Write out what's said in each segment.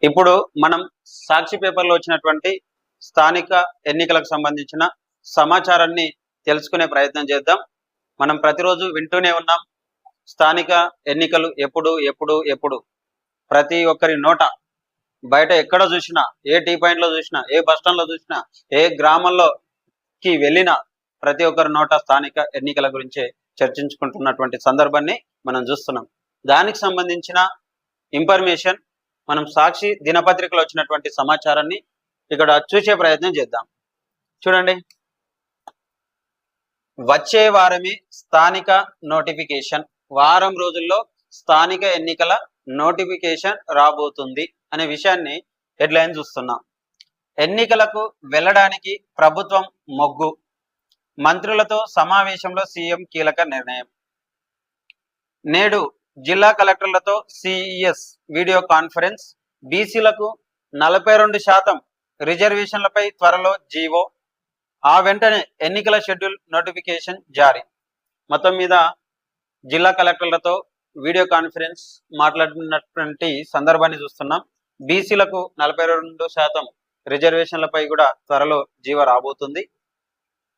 ఇప్పుడు మనం సాక్షి పేపర్లో వచ్చినటువంటి స్థానిక ఎన్నికలకు సంబంధించిన సమాచారాన్ని తెలుసుకునే ప్రయత్నం చేద్దాం. మనం ప్రతిరోజు వింటూనే ఉన్నాం, స్థానిక ఎన్నికలు ఎప్పుడు ఎప్పుడు ఎప్పుడు. ప్రతి ఒక్కరి నోట బయట ఎక్కడ చూసినా, ఏ టీ పాయింట్లో చూసినా, ఏ బస్ స్టాండ్లో చూసినా, ఏ గ్రామంలోకి వెళ్ళినా ప్రతి ఒక్కరి నోట స్థానిక ఎన్నికల గురించే చర్చించుకుంటున్నటువంటి సందర్భాన్ని మనం చూస్తున్నాం. దానికి సంబంధించిన ఇన్ఫర్మేషన్ మనం సాక్షి దినపత్రికలో వచ్చినటువంటి సమాచారాన్ని ఇక్కడ చూసే ప్రయత్నం చేద్దాం. చూడండి, వచ్చే వారమే స్థానిక నోటిఫికేషన్, వారం రోజుల్లో స్థానిక ఎన్నికల నోటిఫికేషన్ రాబోతుంది అనే విషయాన్ని హెడ్లైన్ చూస్తున్నాం. ఎన్నికలకు వెళ్ళడానికి ప్రభుత్వం మొగ్గు, మంత్రులతో సమావేశంలో సీఎం కీలక నిర్ణయం. నేడు జిల్లా కలెక్టర్లతో సిఇఎస్ వీడియో కాన్ఫరెన్స్. బీసీలకు 42% రిజర్వేషన్లపై త్వరలో జీవో, ఆ వెంటనే ఎన్నికల షెడ్యూల్ నోటిఫికేషన్ జారీ. మొత్తం మీద జిల్లా కలెక్టర్లతో వీడియో కాన్ఫరెన్స్ మాట్లాడినటువంటి సందర్భాన్ని చూస్తున్నాం. బీసీలకు 42% రిజర్వేషన్లపై కూడా త్వరలో జీవో రాబోతుంది,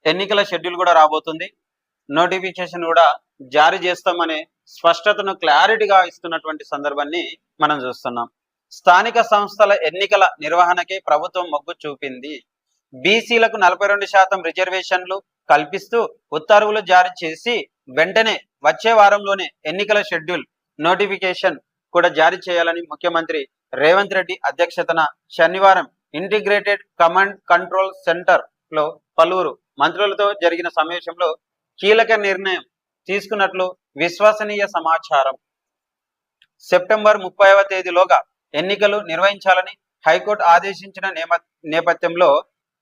ఎన్నికల షెడ్యూల్ కూడా రాబోతుంది, నోటిఫికేషన్ కూడా జారీ చేస్తామనే స్పష్టతను క్లారిటీగా ఇస్తున్నటువంటి సందర్భాన్ని మనం చూస్తున్నాం. స్థానిక సంస్థల ఎన్నికల నిర్వహణకి ప్రభుత్వం మొగ్గు చూపింది. బీసీలకు 42% రిజర్వేషన్లు కల్పిస్తూ ఉత్తర్వులు జారీ చేసి వెంటనే వచ్చే వారంలోనే ఎన్నికల షెడ్యూల్ నోటిఫికేషన్ కూడా జారీ చేయాలని ముఖ్యమంత్రి రేవంత్ రెడ్డి అధ్యక్షతన శనివారం ఇంటిగ్రేటెడ్ కమాండ్ కంట్రోల్ సెంటర్ లో పలువురు మంత్రులతో జరిగిన సమావేశంలో కీలక నిర్ణయం తీసుకున్నట్లు విశ్వసనీయ సమాచారం. సెప్టెంబర్ 30వ తేదీలోగా ఎన్నికలు నిర్వహించాలని హైకోర్టు ఆదేశించిన నేపథ్యంలో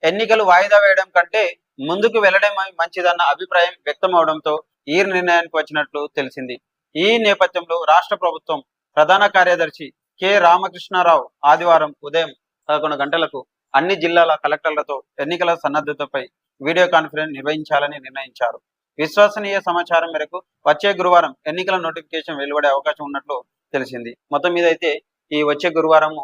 ఎన్నికలు వాయిదా వేయడం కంటే ముందుకు వెళ్లడం మంచిదన్న అభిప్రాయం వ్యక్తమవడంతో ఈ నిర్ణయానికి వచ్చినట్లు తెలిసింది. ఈ నేపథ్యంలో రాష్ట్ర ప్రభుత్వం ప్రధాన కార్యదర్శి కె రామకృష్ణారావు ఆదివారం ఉదయం 11 గంటలకు అన్ని జిల్లాల కలెక్టర్లతో ఎన్నికల సన్నద్ధతపై వీడియో కాన్ఫరెన్స్ నిర్వహించాలని నిర్ణయించారు. విశ్వసనీయ సమాచారం మేరకు వచ్చే గురువారం ఎన్నికల నోటిఫికేషన్ వెలువడే అవకాశం ఉన్నట్లు తెలిసింది. మొత్తం మీద అయితే ఈ వచ్చే గురువారము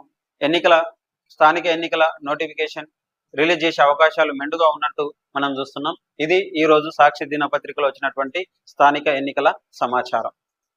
స్థానిక ఎన్నికల నోటిఫికేషన్ రిలీజ్ చేసే అవకాశాలు మెండుగా ఉన్నట్టు మనం చూస్తున్నాం. ఇది ఈ రోజు సాక్షి దినపత్రికలో వచ్చినటువంటి స్థానిక ఎన్నికల సమాచారం.